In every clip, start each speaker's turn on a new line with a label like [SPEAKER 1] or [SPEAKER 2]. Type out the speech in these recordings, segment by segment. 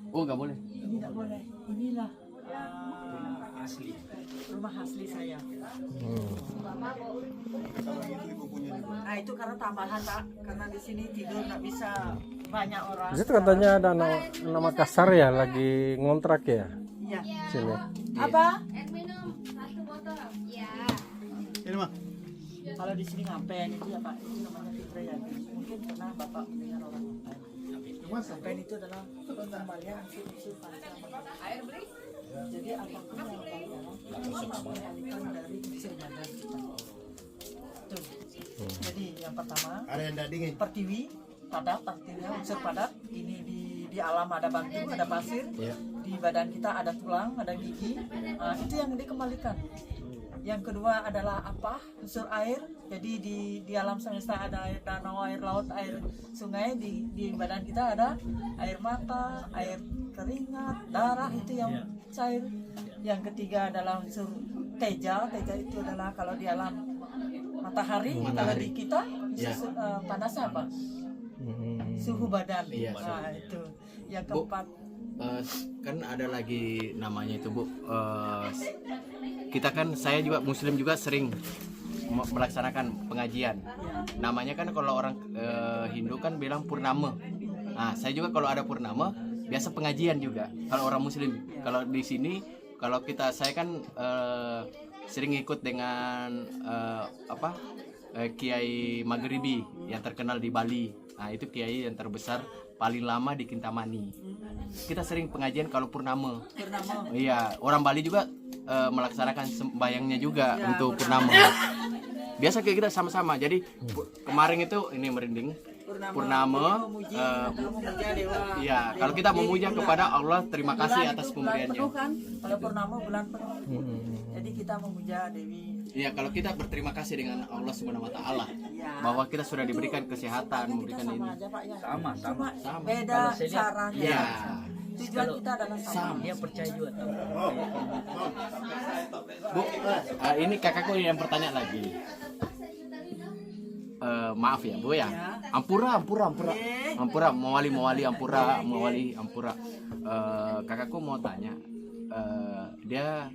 [SPEAKER 1] Oh, nggak boleh.
[SPEAKER 2] Ini tidak boleh. Inilah asli. Rumah asli saya. Nah itu karena tambahan Pak, karena di sini tidur nggak bisa banyak orang.
[SPEAKER 3] Itu katanya ada nama kasar ya, lagi ngontrak ya
[SPEAKER 2] Iya.
[SPEAKER 3] sini.
[SPEAKER 2] Apa?
[SPEAKER 4] Air minum 1 botol. Ya.
[SPEAKER 5] Ini mah.
[SPEAKER 2] Kalau di sini ngapen itu ya Pak, itu namanya Fitra ya. Mungkin pernah Bapak mendengar orang ngapen. Ngapen itu adalah pengembalian unsur panca.
[SPEAKER 4] Air beli?
[SPEAKER 2] Jadi apapun yang kalian mengalihkan dari unsur badan kita. Tuh. Jadi yang pertama
[SPEAKER 5] Ada yang daging.
[SPEAKER 2] pertiwi padat, artinya unsur padat. Ini di alam ada batu, ada pasir. Di badan kita ada tulang, ada gigi. Nah, itu yang dikembalikan. Yang kedua adalah apa? Unsur air. Jadi di alam semesta ada air danau, air laut, air sungai. Di badan kita ada air mata, air keringat, darah, itu yang cair. Yang ketiga adalah unsur teja. Teja itu adalah kalau di alam matahari. Kalau di kita panasnya apa? Suhu badan. Nah, itu. Yang keempat
[SPEAKER 1] Kan ada lagi namanya itu Bu. Kita kan, saya juga Muslim juga sering melaksanakan pengajian. Namanya kan kalau orang Hindu kan bilang purnama. Nah, saya juga kalau ada purnama biasa pengajian juga. Kalau orang Muslim, kalau di sini, kalau saya kan sering ikut dengan Kiai Maghribi yang terkenal di Bali. Nah, itu kiai yang terbesar paling lama di Kintamani. Kita sering pengajian kalau purnama. Iya, orang Bali juga melaksanakan sembayangnya juga untuk purnama. Biasa kayak kita sama-sama. Jadi kemarin itu ini merinding. Purnama. Iya, kalau kita memuja kepada Allah, terima kasih atas pemberiannya.
[SPEAKER 2] Kan? Kalau purnama bulan penuh. Jadi kita memuja Dewi.
[SPEAKER 1] Iya, kalau kita berterima kasih dengan Allah Subhanahu wa taala bahwa kita sudah diberikan kesehatan, memberikan ini.
[SPEAKER 2] Aja, Pak, ya.
[SPEAKER 1] Sama.
[SPEAKER 2] Beda caranya.
[SPEAKER 1] Iya.
[SPEAKER 2] Tujuan kita adalah sama.
[SPEAKER 6] Dia percaya juga tahu.
[SPEAKER 1] Bu, ini kakakku yang bertanya lagi. Maaf ya Bu ya. Ampura. Mawali Ampura. Kakakku mau tanya. Dia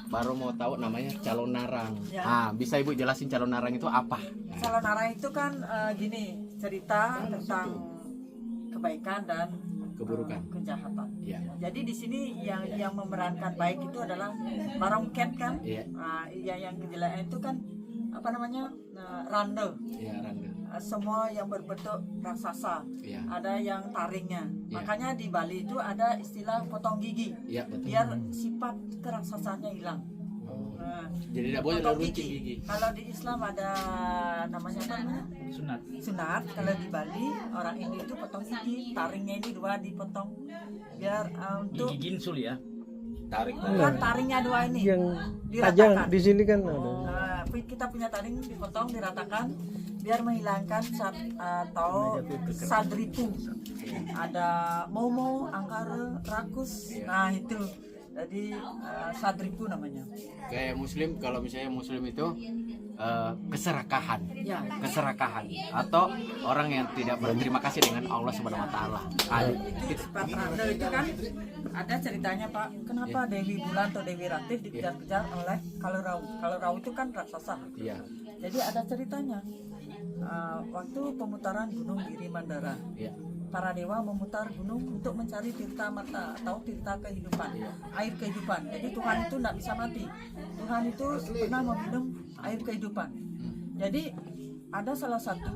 [SPEAKER 1] baru mau tahu namanya calon narang. Bisa Ibu jelasin calon narang itu apa?
[SPEAKER 2] Calon narang itu kan gini, cerita tentang kebaikan dan
[SPEAKER 1] keburukan,
[SPEAKER 2] kejahatan.
[SPEAKER 1] Ya.
[SPEAKER 2] Jadi di sini yang memerankan baik itu adalah barongket kan.
[SPEAKER 1] Iya.
[SPEAKER 2] Yang kejelekan itu kan apa namanya, rande.
[SPEAKER 1] Iya, rande.
[SPEAKER 2] Semua yang berbentuk raksasa.
[SPEAKER 1] Ya.
[SPEAKER 2] Ada yang taringnya.
[SPEAKER 1] Ya.
[SPEAKER 2] Makanya di Bali itu ada istilah potong gigi.
[SPEAKER 1] Iya, betul.
[SPEAKER 2] Biar sifat keraksasannya hilang. Nah,
[SPEAKER 1] Jadi tidak boleh
[SPEAKER 2] potong
[SPEAKER 1] runcing gigi.
[SPEAKER 2] Kalau di Islam ada namanya apa namanya? Sunat. Kalau di Bali orang Hindu itu potong gigi, taringnya ini 2 dipotong biar untuk
[SPEAKER 6] Gigi ginsul ya.
[SPEAKER 2] bukan taringnya 2 ini
[SPEAKER 3] Yang
[SPEAKER 2] diratakan.
[SPEAKER 3] aja di sini kan ada.
[SPEAKER 2] Nah, kita punya taring dipotong, diratakan biar menghilangkan atau sadripu. Ada momo, angkara, rakus. Nah itu. Jadi sadripu namanya.
[SPEAKER 1] Kayak Muslim, kalau misalnya Muslim itu keserakahan,
[SPEAKER 2] Ya.
[SPEAKER 1] keserakahan atau orang yang tidak berterima kasih dengan Allah Subhanahu Wa Taala.
[SPEAKER 2] Itu sifat randa itu kan ada ceritanya Pak. Kenapa Dewi Bulan atau Dewi Ratih dikejar-kejar oleh Kalorau? Kalorau itu kan raksasa.
[SPEAKER 1] Iya.
[SPEAKER 2] Jadi ada ceritanya. Waktu pemutaran Gunung Giri Mandara.
[SPEAKER 1] Iya.
[SPEAKER 2] Para dewa memutar gunung untuk mencari tirta mata atau tirta kehidupan, air kehidupan. Jadi Tuhan itu tidak bisa mati. Tuhan itu pernah meminum air kehidupan. Jadi ada salah satu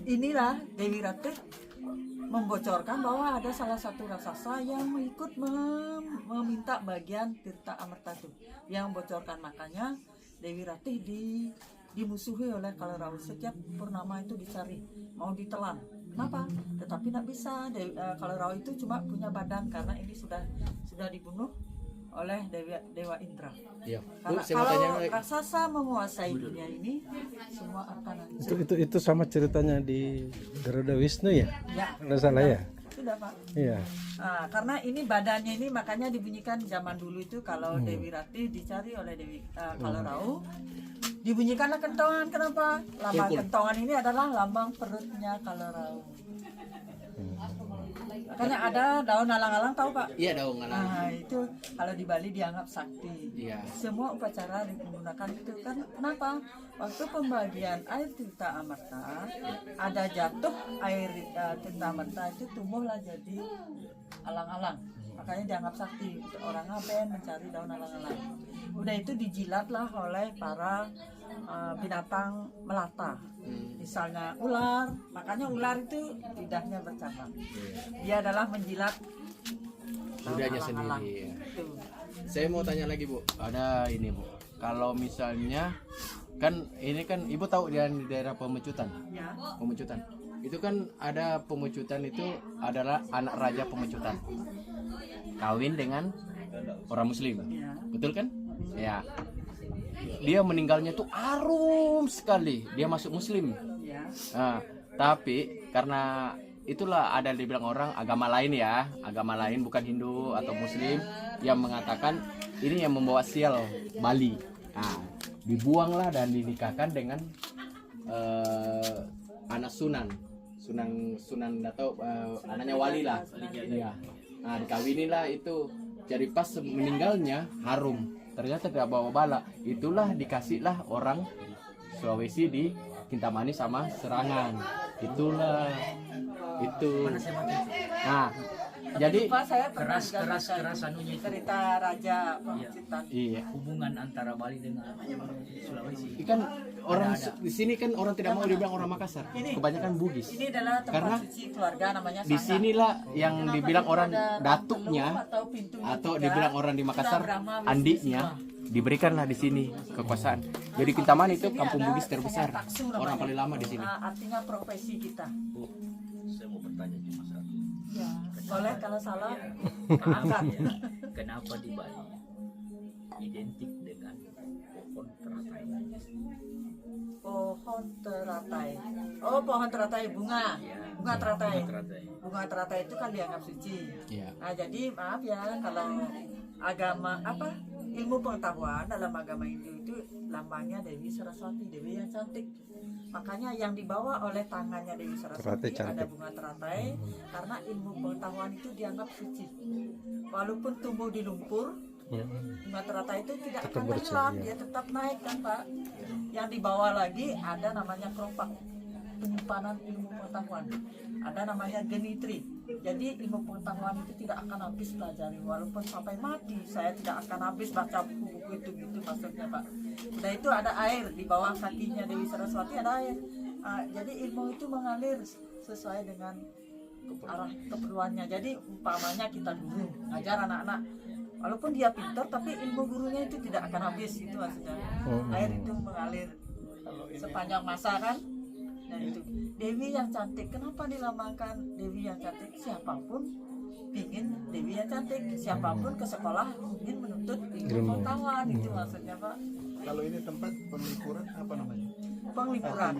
[SPEAKER 2] inilah Dewi Ratih membocorkan bahwa ada salah satu raksasa yang ikut meminta bagian tirta amerta itu. Yang membocorkan, makanya Dewi Ratih dimusuhi oleh Kalorau. Setiap purnama itu dicari, mau ditelan. Kenapa? Tetapi tidak bisa. Kalorau itu cuma punya badan karena ini sudah dibunuh oleh Dewa Indra.
[SPEAKER 1] Iya.
[SPEAKER 2] Karena
[SPEAKER 1] Saya mau tanya
[SPEAKER 2] kalau
[SPEAKER 1] lagi.
[SPEAKER 2] raksasa menguasai dunia ini, semua akan hancur.
[SPEAKER 3] Itu sama ceritanya di Garuda Wisnu ya?
[SPEAKER 2] Ya,
[SPEAKER 3] Nggak salah ya?
[SPEAKER 2] sudah Pak.
[SPEAKER 3] Iya.
[SPEAKER 2] Nah, karena ini badannya ini makanya dibunyikan zaman dulu itu kalau Dewi Ratih dicari oleh Dewi Kalorau, Dibunyikanlah kentongan. Kenapa? Lambang
[SPEAKER 1] Kulkul.
[SPEAKER 2] kentongan ini adalah lambang perutnya Kalerau. Makanya ada daun alang-alang, tahu Pak?
[SPEAKER 1] Iya daun alang.
[SPEAKER 2] Nah itu kalau di Bali dianggap sakti.
[SPEAKER 1] Iya.
[SPEAKER 2] Semua upacara menggunakan itu kan. Kenapa? Waktu pembagian air tirta amerta, ada jatuh air tirta amerta itu tumbuhlah jadi alang-alang. Makanya dianggap sakti. Orang ngaben mencari daun alang-alang. Udah itu dijilatlah oleh para binatang melata. Misalnya ular, makanya ular itu lidahnya bercabang. Dia adalah menjilat daun
[SPEAKER 1] Lidahnya
[SPEAKER 2] alang-alang.
[SPEAKER 1] sendiri, ya.
[SPEAKER 2] Itu.
[SPEAKER 1] Saya mau tanya lagi Bu, ada ini Bu. Kalau misalnya kan ini kan Ibu tahu di daerah Pemecutan,
[SPEAKER 2] Ya.
[SPEAKER 1] Pemecutan. Itu kan ada Pemecutan itu adalah anak raja Pemecutan. Kawin dengan orang Muslim.
[SPEAKER 2] Ya.
[SPEAKER 1] Betul kan? Ya. Dia meninggalnya tuh harum sekali. Dia masuk Muslim.
[SPEAKER 2] Ya.
[SPEAKER 1] Nah, tapi karena itulah ada dibilang orang agama lain ya, agama lain bukan Hindu atau Muslim yang mengatakan ini yang membawa sial Bali. Nah, dibuanglah dan dinikahkan dengan anak Sunan atau anaknya wali lah. Iya. Nah, dikawinilah itu. Jadi pas meninggalnya harum. Ternyata tidak bawa bala. Itulah dikasihlah orang Sulawesi di Kintamani sama Serangan. Itulah itu. Nah, jadi
[SPEAKER 2] Pak, saya pernah
[SPEAKER 6] keras
[SPEAKER 2] juga baca
[SPEAKER 6] anunya itu
[SPEAKER 2] cerita Raja Pemecutan.
[SPEAKER 1] iya.
[SPEAKER 6] hubungan antara Bali dengan Sulawesi.
[SPEAKER 1] Kan orang di sini kan orang tidak mau dibilang orang Makassar. Kebanyakan Bugis.
[SPEAKER 2] Ini adalah tempat
[SPEAKER 1] Karena
[SPEAKER 2] suci keluarga namanya
[SPEAKER 1] Di
[SPEAKER 2] Sangga.
[SPEAKER 1] sinilah yang
[SPEAKER 2] Kenapa
[SPEAKER 1] dibilang
[SPEAKER 2] itu
[SPEAKER 1] orang
[SPEAKER 2] ada
[SPEAKER 1] datuknya
[SPEAKER 2] teluk atau pintu
[SPEAKER 1] atau
[SPEAKER 2] tiga,
[SPEAKER 1] dibilang orang di Makassar
[SPEAKER 2] sudah Brahma, Wisnu,
[SPEAKER 1] andiknya
[SPEAKER 2] Shiva.
[SPEAKER 1] diberikanlah di sini kekuasaan. Jadi Kintamani itu
[SPEAKER 2] Di sini
[SPEAKER 1] kampung
[SPEAKER 2] ada
[SPEAKER 1] Bugis terbesar.
[SPEAKER 2] Sangga Taksu
[SPEAKER 1] Orang
[SPEAKER 2] namanya.
[SPEAKER 1] paling lama di sini.
[SPEAKER 2] Artinya profesi kita.
[SPEAKER 6] Bu, saya mau bertanya cuma satu.
[SPEAKER 2] Ya, boleh kalau salah maafkan.
[SPEAKER 6] Kenapa di Bali identik dengan pohon teratai?
[SPEAKER 2] Pohon teratai. Oh, pohon teratai bunga. Bunga teratai.
[SPEAKER 6] Teratai.
[SPEAKER 2] Bunga teratai itu kan dianggap suci.
[SPEAKER 1] Iya.
[SPEAKER 2] Nah, jadi maaf ya kalau agama ilmu pengetahuan dalam agama Hindu itu lambangnya Dewi Saraswati, Dewi yang cantik. Makanya yang dibawa oleh tangannya Dewi
[SPEAKER 3] Teratai
[SPEAKER 2] Saraswati
[SPEAKER 3] cantik.
[SPEAKER 2] ada bunga teratai karena ilmu pengetahuan itu dianggap suci. Walaupun tumbuh di lumpur, bunga teratai itu tidak akan
[SPEAKER 3] bersih,
[SPEAKER 2] tenggelam,
[SPEAKER 3] ya.
[SPEAKER 2] dia tetap naik kan Pak. Yang dibawa lagi ada namanya keropak, penyimpanan ilmu pengetahuan. Ada namanya genitri. Jadi ilmu pengetahuan itu tidak akan habis pelajari walaupun sampai mati saya tidak akan habis baca buku-buku itu gitu maksudnya Pak. Udah itu ada air di bawah kakinya Dewi Saraswati ada air. Jadi ilmu itu mengalir sesuai dengan arah keperluannya. Jadi umpamanya kita guru ngajar anak-anak walaupun dia pintar tapi ilmu gurunya itu tidak akan habis itu maksudnya. Air itu mengalir sepanjang masa kan. Nah itu Dewi yang cantik. Kenapa dilambangkan Dewi yang cantik? Siapapun ingin Dewi yang cantik. Siapapun ke sekolah ingin menuntut ilmu pengetahuan itu maksudnya Pak.
[SPEAKER 5] Kalau ini tempat penglipuran apa namanya?
[SPEAKER 2] Penglipuran.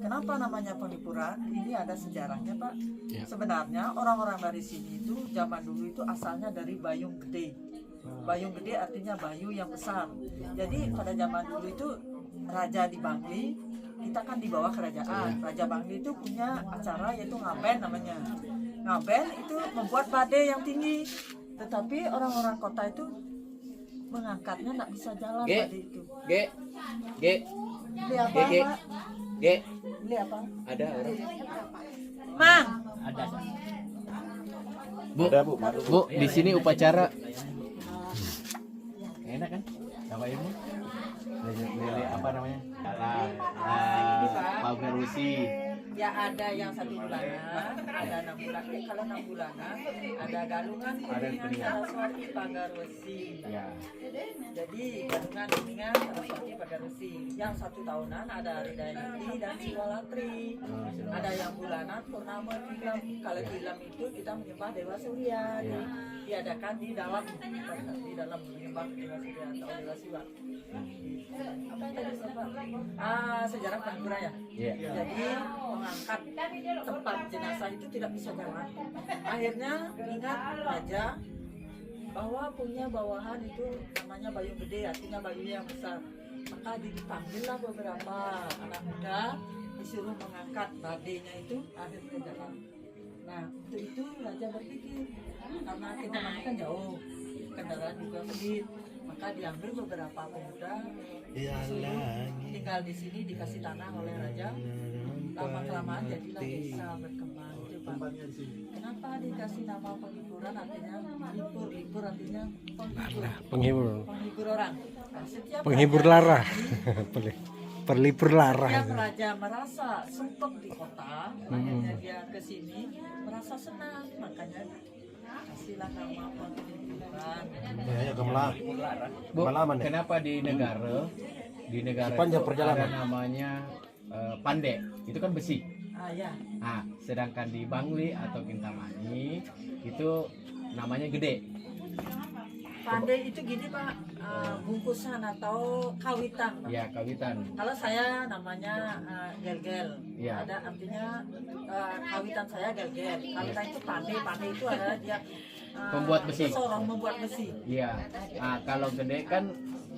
[SPEAKER 2] Kenapa namanya penglipuran? Ini ada sejarahnya Pak.
[SPEAKER 1] Ya.
[SPEAKER 2] Sebenarnya orang-orang dari sini itu zaman dulu itu asalnya dari Bayung Gede. Bayung Gede artinya bayu yang besar. Jadi pada zaman dulu itu raja di Bangli, kita kan di bawah kerajaan. Raja Bangli itu punya acara yaitu ngaben namanya. Ngaben itu membuat badai yang tinggi. Tetapi orang-orang kota itu mengangkatnya nggak bisa jalan
[SPEAKER 1] Ge.
[SPEAKER 2] badai itu.
[SPEAKER 1] Ge.
[SPEAKER 2] Beli apa
[SPEAKER 1] Ge.
[SPEAKER 2] Pak?
[SPEAKER 1] Ge.
[SPEAKER 2] Beli apa?
[SPEAKER 1] Ada orang.
[SPEAKER 2] Mang.
[SPEAKER 6] Ada.
[SPEAKER 1] Bu, di sini upacara enak kan? Apa ilmu? Lele apa namanya? Pak Ferusi.
[SPEAKER 2] Ya ada yang 1 bulanan, ada 6 bulanan. Kalau 6 bulanan ada galungan kuningan Saraswati Pagarwesi.
[SPEAKER 1] Ya.
[SPEAKER 2] Jadi galungan kuningan Saraswati Pagarwesi. Yang 1 tahunan ada Ridayati dan Siwalatri. Ada yang bulanan Purnama Tilam. Kalau Tilam itu kita menyembah Dewa Surya. Diadakan di dalam menyembah Dewa Surya atau Dewa Siwa. Apa yang tadi Bapak? Sejarah Pantura ya.
[SPEAKER 1] Iya.
[SPEAKER 2] Jadi mengangkat tempat jenazah itu tidak bisa jalan. Akhirnya ingat raja bahwa punya bawahan itu namanya bayu gede, artinya bayu yang besar. maka dipanggillah beberapa anak muda disuruh mengangkat badainya itu akhir ke jalan. Nah untuk itu raja berpikir karena Kintamani kan jauh, kendaraan juga pelit, maka diambil beberapa pemuda disuruh tinggal di sini dikasih tanah oleh raja. Lama kelamaan jadilah desa berkembang. Itu, Pak.
[SPEAKER 5] Tempatnya di sini.
[SPEAKER 2] Kenapa dikasih nama penghiburan artinya libur artinya
[SPEAKER 3] Penghibur.
[SPEAKER 2] penghibur orang. Nah, setiap
[SPEAKER 3] Penghibur
[SPEAKER 2] raja-
[SPEAKER 3] lara. Perlibur lara.
[SPEAKER 2] Setiap raja merasa sumpek di kota, akhirnya dia ke sini merasa senang, makanya kasihlah nama penghiburan.
[SPEAKER 5] Ya, Gemelar.
[SPEAKER 1] Bu,
[SPEAKER 5] Pengalaman ya?
[SPEAKER 1] kenapa di negara
[SPEAKER 5] Sepanjang
[SPEAKER 1] itu
[SPEAKER 5] perjalanan.
[SPEAKER 1] ada namanya pandai, itu kan besi.
[SPEAKER 2] Ah ya,
[SPEAKER 1] Nah, sedangkan di Bangli atau Kintamani itu namanya gede.
[SPEAKER 2] pandai itu gini Pak, bungkusan atau kawitan. Pak.
[SPEAKER 1] Ya, kawitan.
[SPEAKER 2] Kalau saya namanya gel-gel,
[SPEAKER 1] Ya.
[SPEAKER 2] ada artinya kawitan saya gel-gel. Kawitan itu pandai itu adalah dia
[SPEAKER 1] Pembuat besi.
[SPEAKER 2] seseorang membuat besi.
[SPEAKER 1] Iya. Nah, kalau gede kan,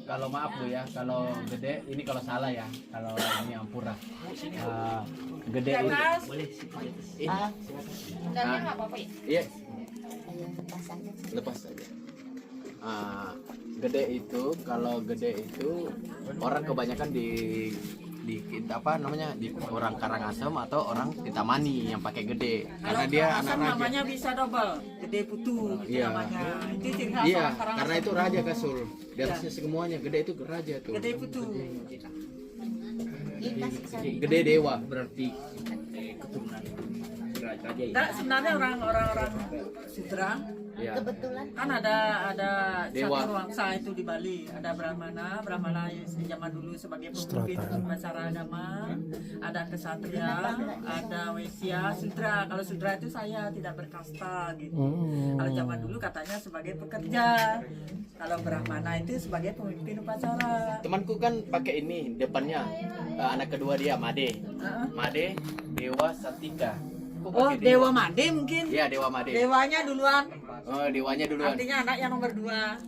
[SPEAKER 1] kalau maaf Bu ya, kalau gede ini kalau salah ya, kalau ini ampura. Gede
[SPEAKER 2] Ya,
[SPEAKER 1] ini.
[SPEAKER 2] Mas.
[SPEAKER 4] Enggaknya nggak apa-apa ya?
[SPEAKER 1] Iya. Lepas saja. Gede itu, kalau gede itu orang kebanyakan di apa namanya, di orang Karangasem atau orang Kintamani yang pakai gede, karena
[SPEAKER 2] Kalau
[SPEAKER 1] dia
[SPEAKER 2] Karangasem
[SPEAKER 1] anak raja.
[SPEAKER 2] namanya bisa double, gede putu gitu
[SPEAKER 1] Iya.
[SPEAKER 2] namanya. Itu ciri khas
[SPEAKER 1] Iya,
[SPEAKER 2] orang Karangasem.
[SPEAKER 1] karena itu raja Kasul. Di atasnya semuanya gede itu raja tuh.
[SPEAKER 2] Gede putu.
[SPEAKER 1] Gede dewa berarti.
[SPEAKER 6] keturunan raja ini.
[SPEAKER 2] Nah, sebenarnya orang-orang Sudra
[SPEAKER 1] Ya.
[SPEAKER 2] kan ada
[SPEAKER 1] Dewa.
[SPEAKER 2] Caturwangsa itu di Bali, ada Brahmana yang zaman dulu sebagai pemimpin upacara agama, ada kesatria, ada Wesya, Sudra. Kalau Sudra itu saya tidak berkasta gitu. Kalau zaman dulu katanya sebagai pekerja. Kalau Brahmana itu sebagai pemimpin upacara.
[SPEAKER 1] Temanku kan pakai ini depannya, anak kedua dia Made. Made Dewa Satika. Kok
[SPEAKER 2] Oh,
[SPEAKER 1] pakai
[SPEAKER 2] Dewa Made mungkin.
[SPEAKER 1] Iya, Dewa Made.
[SPEAKER 2] Dewanya duluan,
[SPEAKER 1] Oh, dewanya duluan.
[SPEAKER 2] artinya anak yang nomor 2.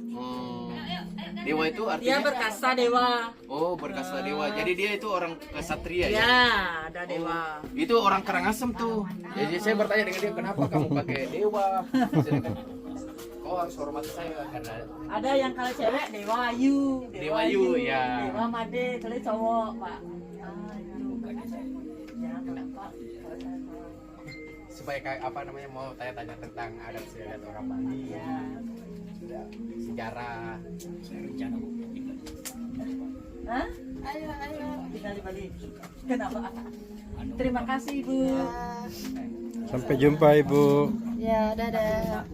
[SPEAKER 1] Dewa itu
[SPEAKER 2] Dia
[SPEAKER 1] artinya
[SPEAKER 2] berkasta dewa.
[SPEAKER 1] oh, berkasta dewa. Jadi dia itu orang kesatria ya.
[SPEAKER 2] Ya, ada dewa.
[SPEAKER 1] Itu orang Karangasem tuh. Jadi saya bertanya dengan dia, kenapa kamu pakai dewa? Sedangkan kau harus hormati saya karena
[SPEAKER 2] Ada yang kalau cewek Dewa Ayu.
[SPEAKER 1] Dewa Ayu, ya.
[SPEAKER 2] Dewa Made, kalau cowok, Pak. Itu. Ya, kenapa?
[SPEAKER 1] supaya kayak apa namanya, mau tanya-tanya tentang adat istiadat orang Bali,
[SPEAKER 2] Ya.
[SPEAKER 1] sejarah.
[SPEAKER 6] Rencana Bu, tinggal di
[SPEAKER 2] Hah?
[SPEAKER 4] Ayo.
[SPEAKER 2] Tinggal di Bali. Kenapa? Terima kasih, Ibu.
[SPEAKER 3] Sampai jumpa Ibu.
[SPEAKER 4] Ya, dadah.